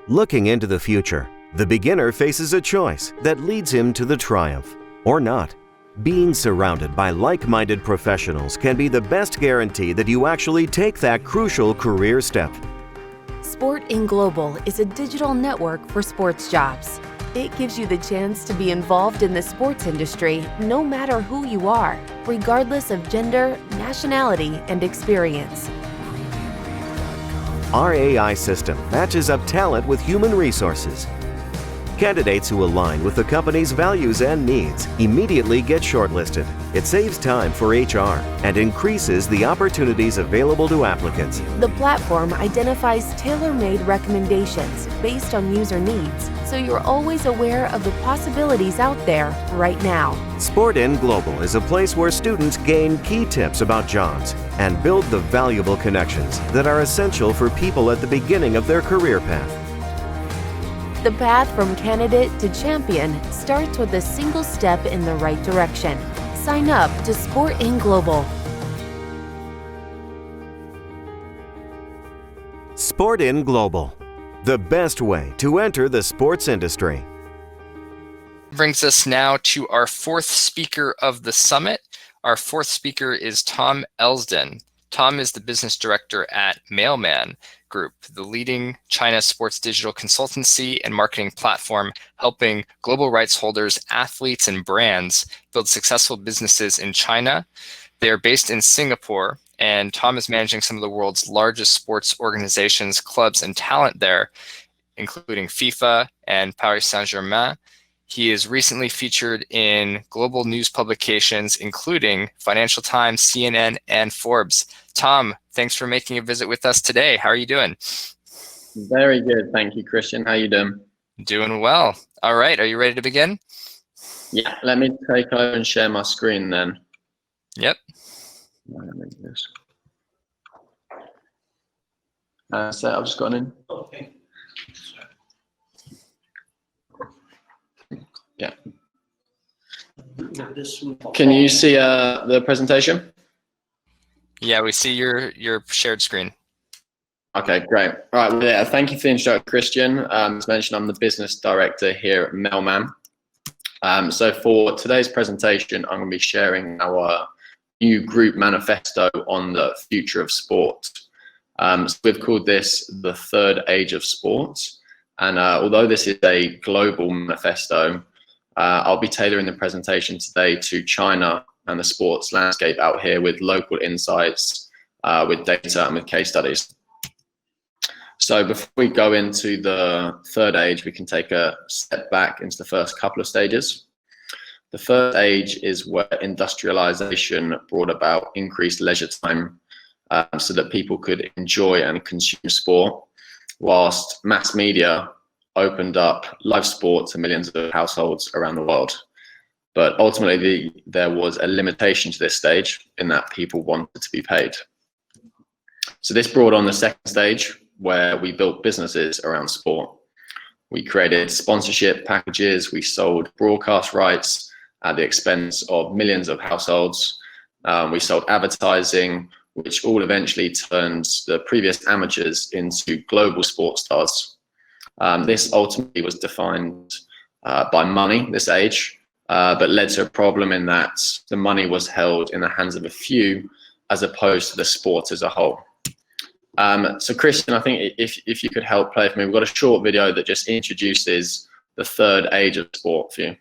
Looking into the future, the beginner faces a choice that leads him to the triumph, or not. Being surrounded by like-minded professionals can be the best guarantee that you actually take that crucial career step. SportIn Global is a digital network for sports jobs. It gives you the chance to be involved in the sports industry no matter who you are, regardless of gender, nationality, and experience. Our AI system matches up talent with human resources. Candidates who align with the company's values and needs immediately get shortlisted. It saves time for HR and increases the opportunities available to applicants. The platform identifies tailor-made recommendations based on user needs, so you're always aware of the possibilities out there right now. SportIn Global is a place where students gain key tips about jobs and build the valuable connections that are essential for people at the beginning of their career path. The path from candidate to champion starts with a single step in the right direction. Sign up to SportIn Global. SportIn Global, the best way to enter the sports industry. Brings us now to our fourth speaker of the summit. Our fourth speaker is Tom Elsden. Tom is the business director at Mailman Group, the leading China sports digital consultancy and marketing platform, helping global rights holders, athletes, and brands build successful businesses in China. They are based in Singapore, and Tom is managing some of the world's largest sports organizations, clubs, and talent there, including FIFA and Paris Saint-Germain. He is recently featured in global news publications, including Financial Times, CNN, and Forbes. Tom, thanks for making a visit with us today. How are you doing? Very good. Thank you, Christian. How you doing? Doing well. All right. Are you ready to begin? Yeah, let me take over and share my screen then. Yep. So I've just gone in. Okay. Yeah. Can you see the presentation? Yeah, we see your shared screen. Okay, great. All right, well, yeah, thank you for the introduction, Christian. As mentioned, I'm the business director here at Mailman. So for today's presentation, I'm going to be sharing our new group manifesto on the future of sport. So we've called this the third age of sport. And although this is a global manifesto, I'll be tailoring the presentation today to China and the sports landscape out here with local insights, with data and with case studies. So before we go into the third age, we can take a step back into the first couple of stages. The first age is where industrialization brought about increased leisure time so that people could enjoy and consume sport, whilst mass media opened up live sport to millions of households around the world. But ultimately, there was a limitation to this stage in that people wanted to be paid. So this brought on the second stage, where we built businesses around sport. We created sponsorship packages, we sold broadcast rights at the expense of millions of households. We sold advertising, which all eventually turned the previous amateurs into global sports stars. This ultimately was defined by money, this age, but led to a problem in that the money was held in the hands of a few as opposed to the sport as a whole. So Christian, I think if you could help play for me, we've got a short video that just introduces the third age of sport for you.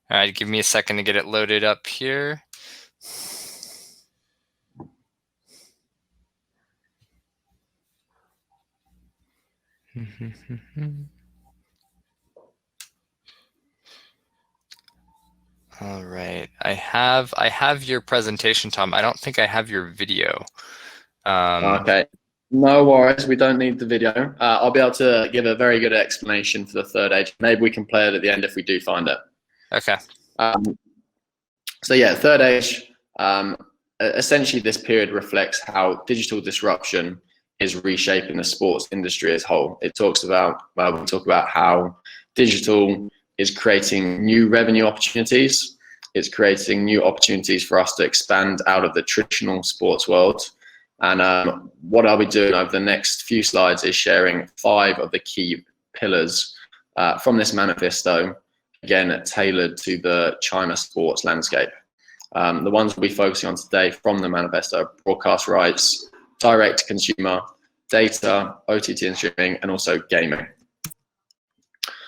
All right, give me a second to get it loaded up here. All right, I have your presentation, Tom. I don't think I have your video. Okay, no worries. We don't need the video. I'll be able to give a very good explanation for the third age. Maybe we can play it at the end if we do find it. Okay. So yeah, third age. Essentially, this period reflects how digital disruption is reshaping the sports industry as a whole. It talks about, well, we talk about how digital is creating new revenue opportunities. It's creating new opportunities for us to expand out of the traditional sports world And what I'll be doing over the next few slides is sharing 5 of the key pillars from this manifesto, again, tailored to the China sports landscape. The ones we'll be focusing on today from the manifesto: broadcast rights, direct to consumer, data, OTT and streaming, and also gaming.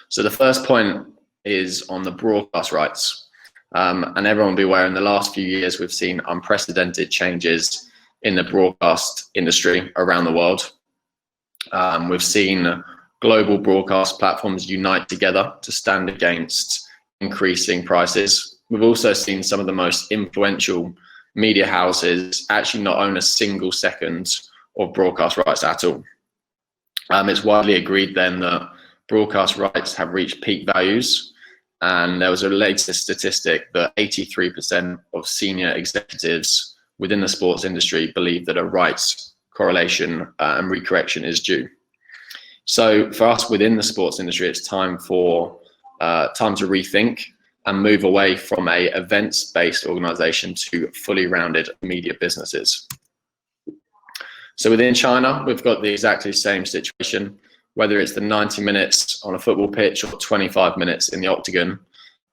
So the first point is on the broadcast rights. And everyone will be aware, in the last few years, we've seen unprecedented changes in the broadcast industry around the world. We've seen global broadcast platforms unite together to stand against increasing prices. We've also seen some of the most influential media houses actually not own a single second of broadcast rights at all. It's widely agreed then that broadcast rights have reached peak values, and there was a latest statistic that 83% of senior executives within the sports industry believe that a rights correlation and recorrection is due. So for us within the sports industry, it's time to rethink and move away from a events-based organization to fully rounded media businesses. So within China, we've got the exactly same situation. Whether it's the 90 minutes on a football pitch or 25 minutes in the octagon,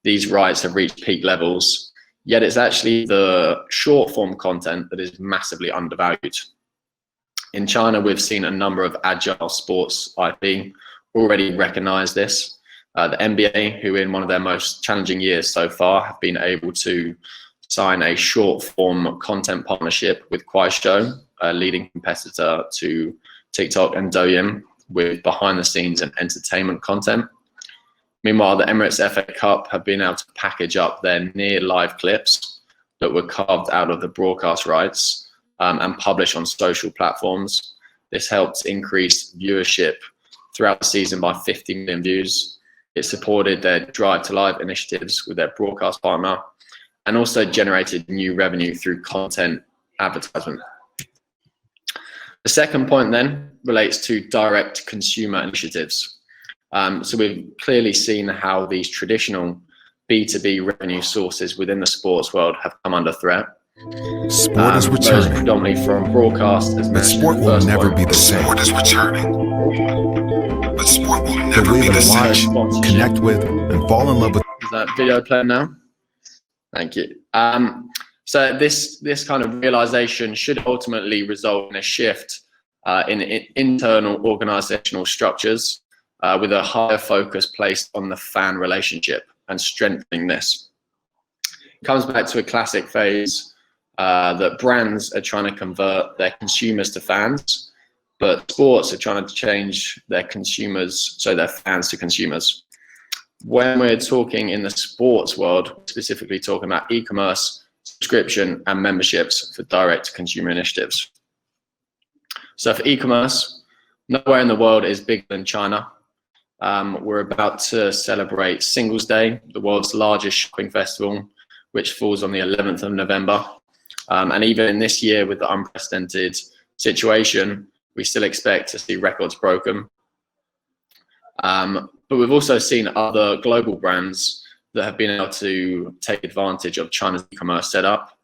these rights have reached peak levels, yet it's actually the short form content that is massively undervalued. In China, we've seen a number of agile sports IP already recognize this. The NBA, who in one of their most challenging years so far, have been able to sign a short form content partnership with Kuaishou, a leading competitor to TikTok and Douyin, with behind the scenes and entertainment content. Meanwhile, the Emirates FA Cup have been able to package up their near live clips that were carved out of the broadcast rights and publish on social platforms. This helped increase viewership throughout the season by 50 million views. It supported their Drive to Live initiatives with their broadcast partner, and also generated new revenue through content advertisement. The second point then relates to direct consumer initiatives. So we've clearly seen how these traditional B2B revenue sources within the sports world have come under threat. Sport is returning, predominantly from broadcast, but sport will never be the same. Sport is returning, but sport will The never way be to the same. watch, connect with, and fall in love with. Is that video playing now? Thank you. So this kind of realization should ultimately result in a shift in internal organizational structures with a higher focus placed on the fan relationship and strengthening this. It comes back to a classic phase that brands are trying to convert their consumers to fans, but sports are trying to change their consumers, so their fans to consumers. When we're talking in the sports world, specifically talking about e-commerce, subscription, and memberships for direct-to-consumer initiatives. So for e-commerce, nowhere in the world is bigger than China. We're about to celebrate Singles Day, the world's largest shopping festival, which falls on the 11th of November. And even in this year, with the unprecedented situation, we still expect to see records broken. But we've also seen other global brands that have been able to take advantage of China's e-commerce setup.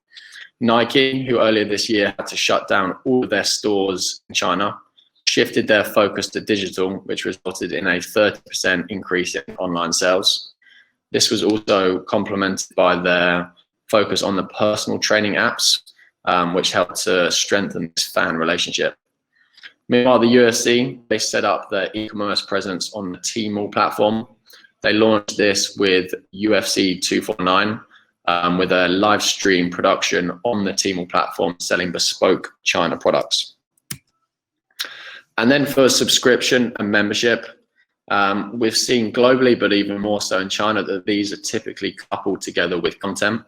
Nike, who earlier this year had to shut down all of their stores in China, shifted their focus to digital, which resulted in a 30% increase in online sales. This was also complemented by their focus on the personal training apps, which helped to strengthen this fan relationship. Meanwhile, the UFC, they set up their e-commerce presence on the Tmall platform. They launched this with UFC 249, with a live stream production on the Tmall platform selling bespoke China products. And then for subscription and membership, we've seen globally, but even more so in China, that these are typically coupled together with content.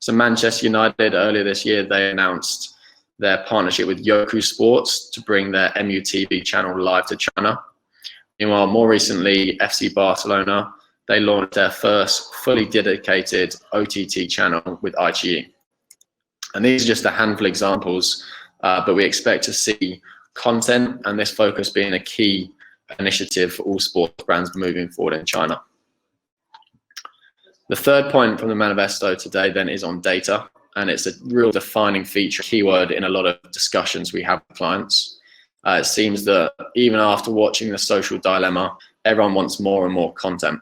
So Manchester United, earlier this year, they announced their partnership with Youku Sports to bring their MUTV channel live to China. Meanwhile, more recently, FC Barcelona, they launched their first fully dedicated OTT channel with iQIYI. And these are just a handful of examples, but we expect to see content and this focus being a key initiative for all sports brands moving forward in China. The third point from the manifesto today then is on data. and it's a real defining feature, keyword in a lot of discussions we have with clients. It seems that even after watching The Social Dilemma, everyone wants more and more content.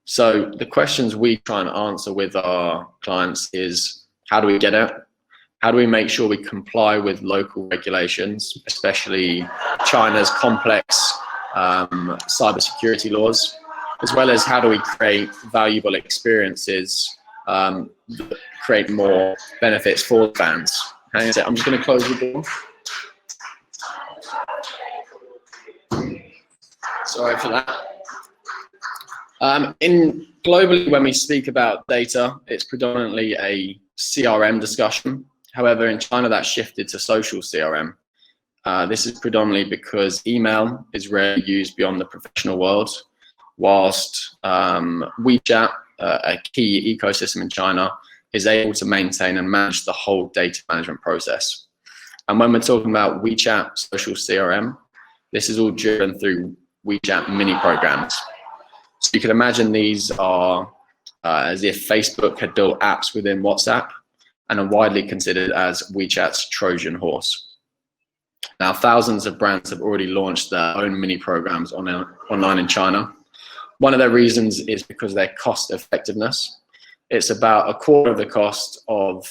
So the questions we try and answer with our clients is, how do we get it? How do we make sure we comply with local regulations, especially China's complex cybersecurity laws, as well as how do we create valuable experiences that create more benefits for fans. Hang on a sec, I'm just going to close the door. Sorry for that. Globally, when we speak about data, it's predominantly a CRM discussion. However, in China, that shifted to social CRM. This is predominantly because email is rarely used beyond the professional world, whilst WeChat, a key ecosystem in China, is able to maintain and manage the whole data management process. And when we're talking about WeChat social CRM, this is all driven through WeChat mini programs. So you can imagine these are as if Facebook had built apps within WhatsApp and are widely considered as WeChat's Trojan horse. Now, thousands of brands have already launched their own mini programs online in China. One of their reasons is because of their cost effectiveness. It's about a quarter of the cost of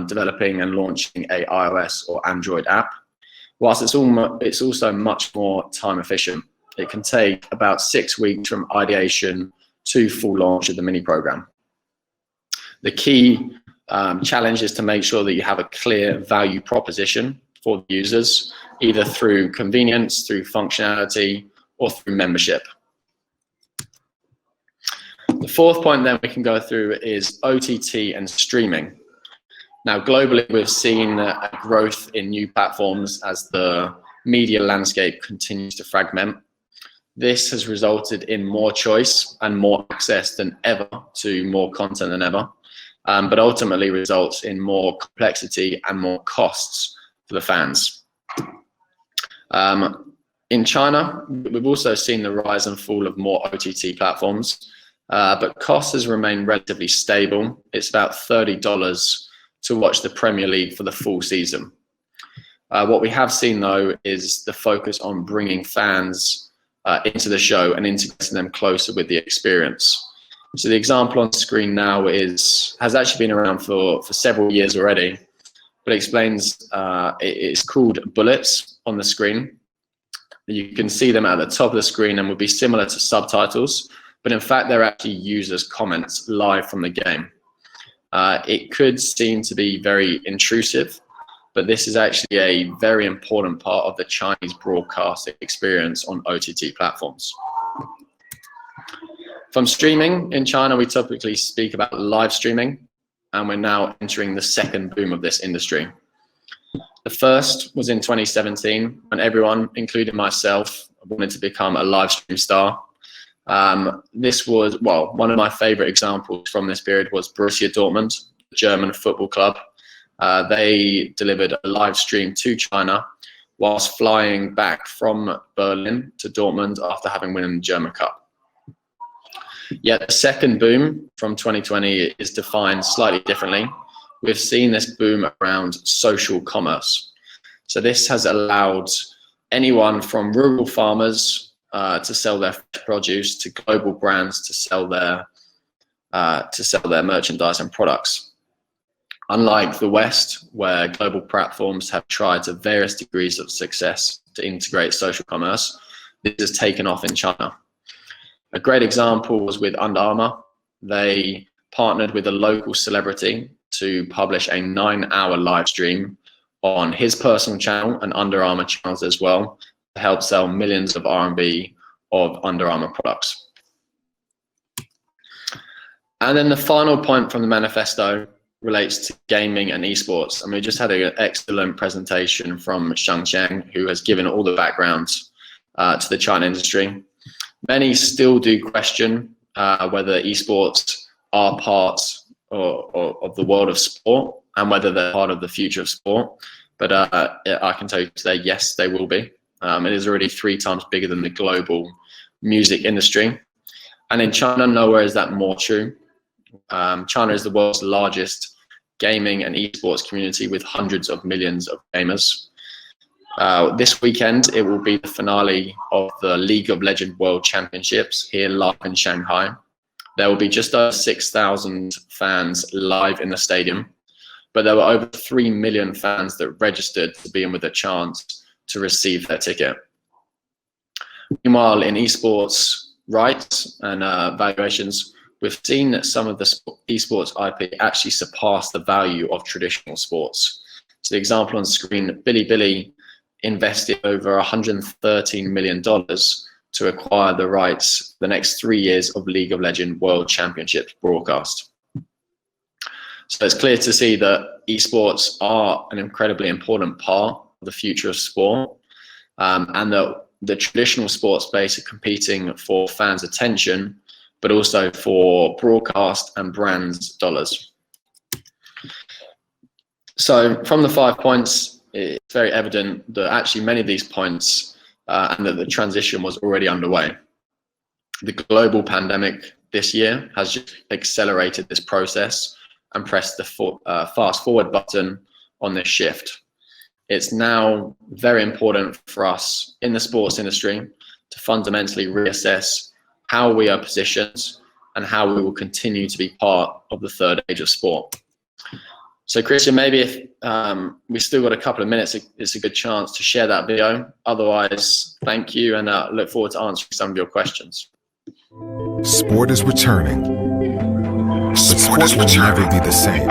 developing and launching a iOS or Android app, whilst it's also much more time efficient. It can take about 6 weeks from ideation to full launch of the mini program. The key challenge is to make sure that you have a clear value proposition for the users, either through convenience, through functionality, or through membership. The fourth point then we can go through is OTT and streaming. Now, globally, we've seen a growth in new platforms as the media landscape continues to fragment. This has resulted in more choice and more access than ever to more content than ever, but ultimately results in more complexity and more costs for the fans. In China, we've also seen the rise and fall of more OTT platforms, but costs has remained relatively stable. It's about $30 to watch the Premier League for the full season. What we have seen, though, is the focus on bringing fans into the show and integrating them closer with the experience. So the example on screen now has actually been around for several years already, but it explains, it's called bullets on the screen. You can see them at the top of the screen and would be similar to subtitles, but in fact, they're actually users' comments live from the game. It could seem to be very intrusive, but this is actually a very important part of the Chinese broadcast experience on OTT platforms. From streaming, in China, we typically speak about live streaming, and we're now entering the second boom of this industry. The first was in 2017, when everyone, including myself, wanted to become a live stream star. This was, well, one of my favorite examples from this period was Borussia Dortmund, the German football club. They delivered a live stream to China whilst flying back from Berlin to Dortmund after having won the German Cup. Yet the second boom from 2020 is defined slightly differently. We've seen this boom around social commerce. So this has allowed anyone from rural farmers to sell their produce to global brands to sell their merchandise and products. Unlike the West, where global platforms have tried to various degrees of success to integrate social commerce, this has taken off in China. A great example was with Under Armour. They partnered with a local celebrity to publish a 9-hour live stream on his personal channel and Under Armour channels as well to help sell millions of RMB of Under Armour products. And then the final point from the manifesto relates to gaming and esports. And we just had an excellent presentation from Shang, who has given all the background to the China industry. Many still do question whether esports are part of the world of sport and whether they're part of the future of sport. But I can tell you today, yes, they will be. It is already 3 times bigger than the global music industry. And in China, nowhere is that more true. China is the world's largest gaming and esports community with hundreds of millions of gamers. This weekend, it will be the finale of the League of Legends World Championships here live in Shanghai. There will be just over 6,000 fans live in the stadium, but there were over 3 million fans that registered to be in with a chance to receive their ticket. Meanwhile, in esports rights and valuations, we've seen that some of the esports IP actually surpass the value of traditional sports. So the example on screen, Bilibili invested over $113 million to acquire the rights for the next 3 years of League of Legends World Championships broadcast. So it's clear to see that esports are an incredibly important part of the future of sport, and that the traditional sports space are competing for fans' attention, but also for broadcast and brands' dollars. So from the 5 points, it's very evident that actually many of these points and that the transition was already underway. The global pandemic this year has just accelerated this process and pressed the fast forward button on this shift. It's now very important for us in the sports industry to fundamentally reassess how we are positioned and how we will continue to be part of the third age of sport. So Christian, maybe if we still got a couple of minutes, it's a good chance to share that video. Otherwise, thank you, and look forward to answering some of your questions. Sport is returning, but sport will never be the same.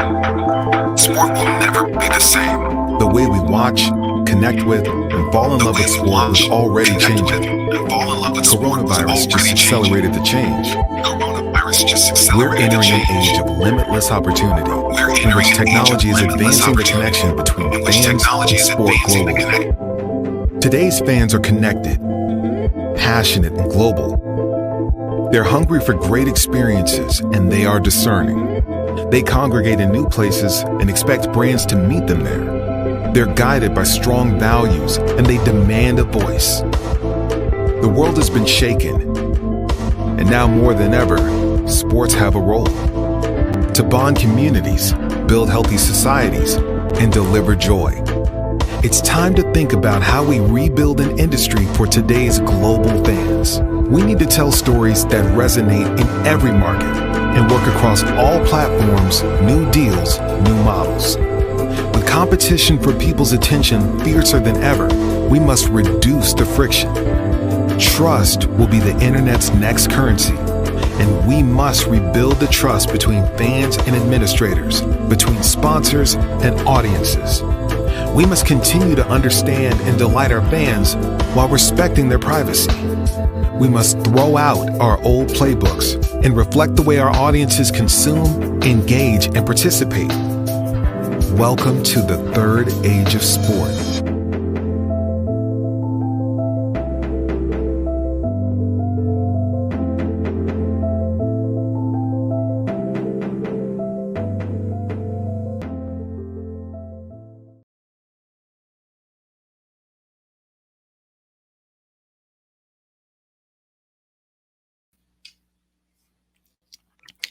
Sport will never be the same. The way we watch, connect with, and fall in love with sport is already changing. Coronavirus just accelerated the change. We're entering an age of limitless opportunity, in which technology is advancing the connection between fans and sport globally. Today's fans are connected, passionate, and global. They're hungry for great experiences, and they are discerning. They congregate in new places and expect brands to meet them there. They're guided by strong values, and they demand a voice. The world has been shaken, and now more than ever, sports have a role to bond communities, build healthy societies, and deliver joy. It's time to think about how we rebuild an industry for today's global fans. We need to tell stories that resonate in every market and work across all platforms, new deals, new models. With competition for people's attention fiercer than ever, we must reduce the friction. Trust will be the internet's next currency, and we must rebuild the trust between fans and administrators, between sponsors and audiences. We must continue to understand and delight our fans while respecting their privacy. We must throw out our old playbooks and reflect the way our audiences consume, engage, and participate. Welcome to the third age of sport.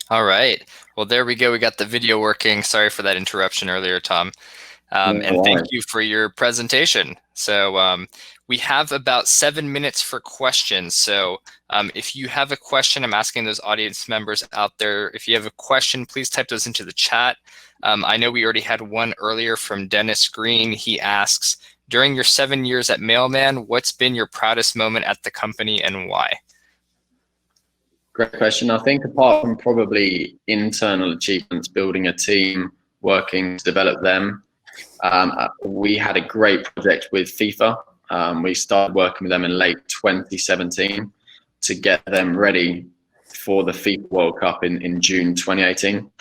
All right. Well, there we go. We got the video working. Sorry for that interruption earlier, Tom. And thank you for your presentation. So we have about 7 minutes for questions. So if you have a question, I'm asking those audience members out there, if you have a question, please type those into the chat. I know we already had one earlier from Dennis Green. He asks, during your 7 years at Mailman, what's been your proudest moment at the company and why? Great question. I think apart from probably internal achievements, building a team, working to develop them, we had a great project with FIFA. We started working with them in late 2017 to get them ready for the FIFA World Cup in June 2018.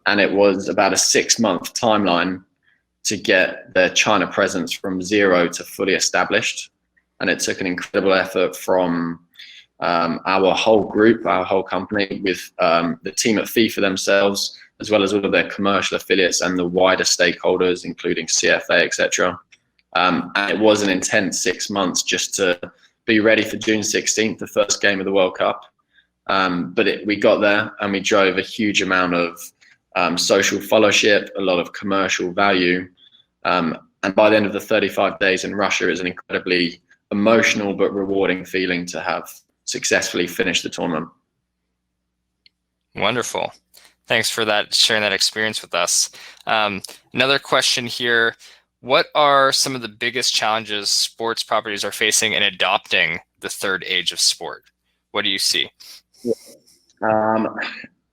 And it was about a 6-month timeline to get their China presence from zero to fully established. And it took an incredible effort from our whole group, our whole company, with the team at FIFA themselves, as well as all of their commercial affiliates and the wider stakeholders, including CFA, etc. And it was an intense 6 months just to be ready for June 16th, the first game of the World Cup. But we got there and we drove a huge amount of social followership, a lot of commercial value. And by the end of the 35 days in Russia, it's an incredibly emotional but rewarding feeling to have successfully finished the tournament. Wonderful. Thanks for that, sharing that experience with us. Another question here. What are some of the biggest challenges sports properties are facing in adopting the third age of sport? What do you see?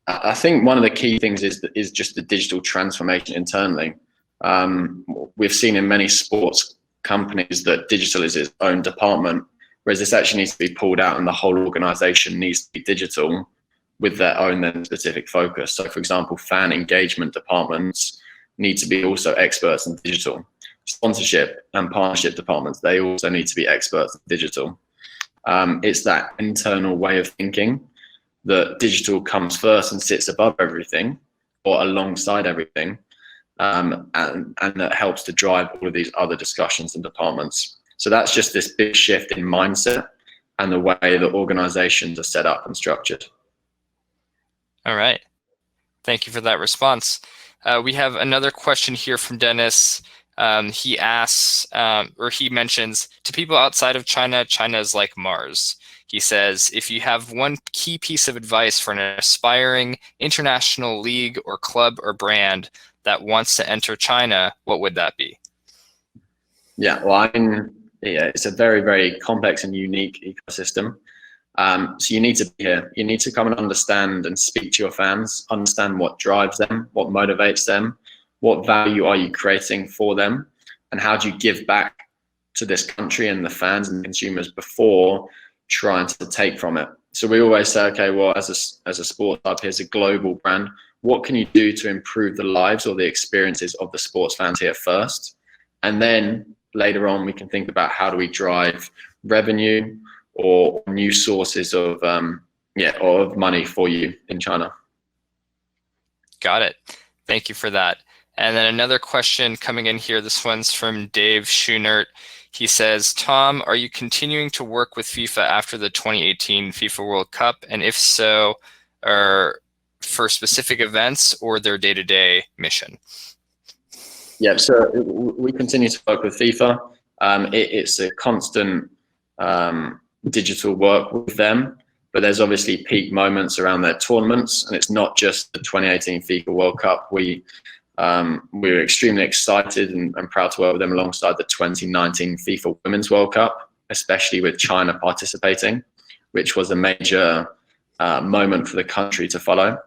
I think one of the key things is just the digital transformation internally. We've seen in many sports companies that digital is its own department, whereas this actually needs to be pulled out and the whole organization needs to be digital with their own then specific focus. So for example, fan engagement departments need to be also experts in digital. Sponsorship and partnership departments, they also need to be experts in digital. It's that internal way of thinking that digital comes first and sits above everything or alongside everything, and that helps to drive all of these other discussions and departments. So that's just this big shift in mindset and the way that organizations are set up and structured. All right. Thank you for that response. We have another question here from Dennis. He asks, or he mentions, to people outside of China, China is like Mars. He says, if you have one key piece of advice for an aspiring international league or club or brand that wants to enter China, what would that be? Yeah, well, it's a very, very complex and unique ecosystem. So you need to be here. You need to come and understand and speak to your fans, understand what drives them, what motivates them, what value are you creating for them, and how do you give back to this country and the fans and consumers before trying to take from it. So we always say, okay, well, as a sports hub, here's a global brand. What can you do to improve the lives or the experiences of the sports fans here first? And then later on, we can think about how do we drive revenue or new sources of of money for you in China. Got it. Thank you for that. And then another question coming in here. This one's from Dave Schoenert. He says, Tom, are you continuing to work with FIFA after the 2018 FIFA World Cup? And if so, for specific events or their day-to-day mission? Yeah, so we continue to work with FIFA. It's a constant digital work with them, but there's obviously peak moments around their tournaments, and it's not just the 2018 FIFA World Cup. We were extremely excited and proud to work with them alongside the 2019 FIFA Women's World Cup, especially with China participating, which was a major moment for the country to follow.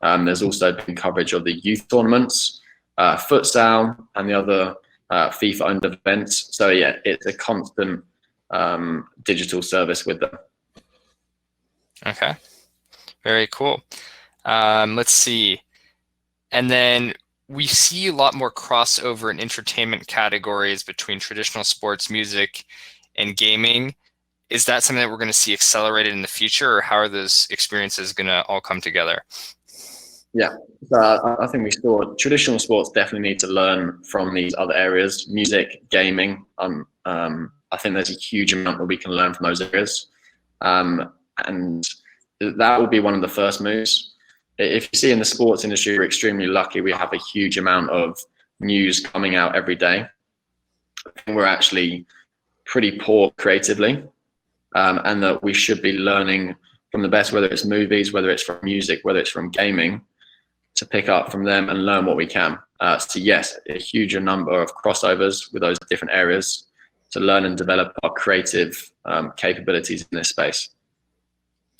There's also been coverage of the youth tournaments, futsal, and the other FIFA-owned events. So yeah, it's a constant digital service with them. Okay, very cool. Let's see. And then we see a lot more crossover in entertainment categories between traditional sports, music, and gaming. Is that something that we're going to see accelerated in the future, or how are those experiences going to all come together? Yeah, I think we saw traditional sports definitely need to learn from these other areas, music, gaming. I think there's a huge amount that we can learn from those areas. And that will be one of the first moves. If you see in the sports industry, we're extremely lucky. We have a huge amount of news coming out every day. I think we're actually pretty poor creatively, and that we should be learning from the best, whether it's movies, whether it's from music, whether it's from gaming, to pick up from them and learn what we can. So yes, a huge number of crossovers with those different areas to learn and develop our creative capabilities in this space.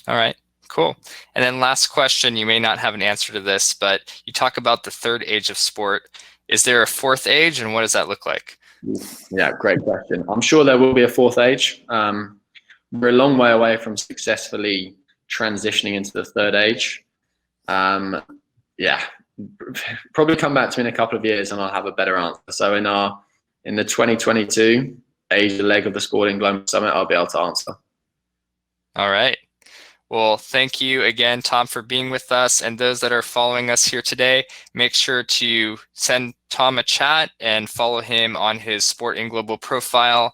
All right, cool. And then last question, you may not have an answer to this, but you talk about the third age of sport. Is there a fourth age, and what does that look like? Yeah, great question. I'm sure there will be a fourth age. We're a long way away from successfully transitioning into the third age. Yeah, probably come back to me in a couple of years and I'll have a better answer. So in the 2022 Asia leg of the SportIn Global Summit, I'll be able to answer. All right. Well, thank you again, Tom, for being with us. And those that are following us here today, make sure to send Tom a chat and follow him on his SportIn Global profile.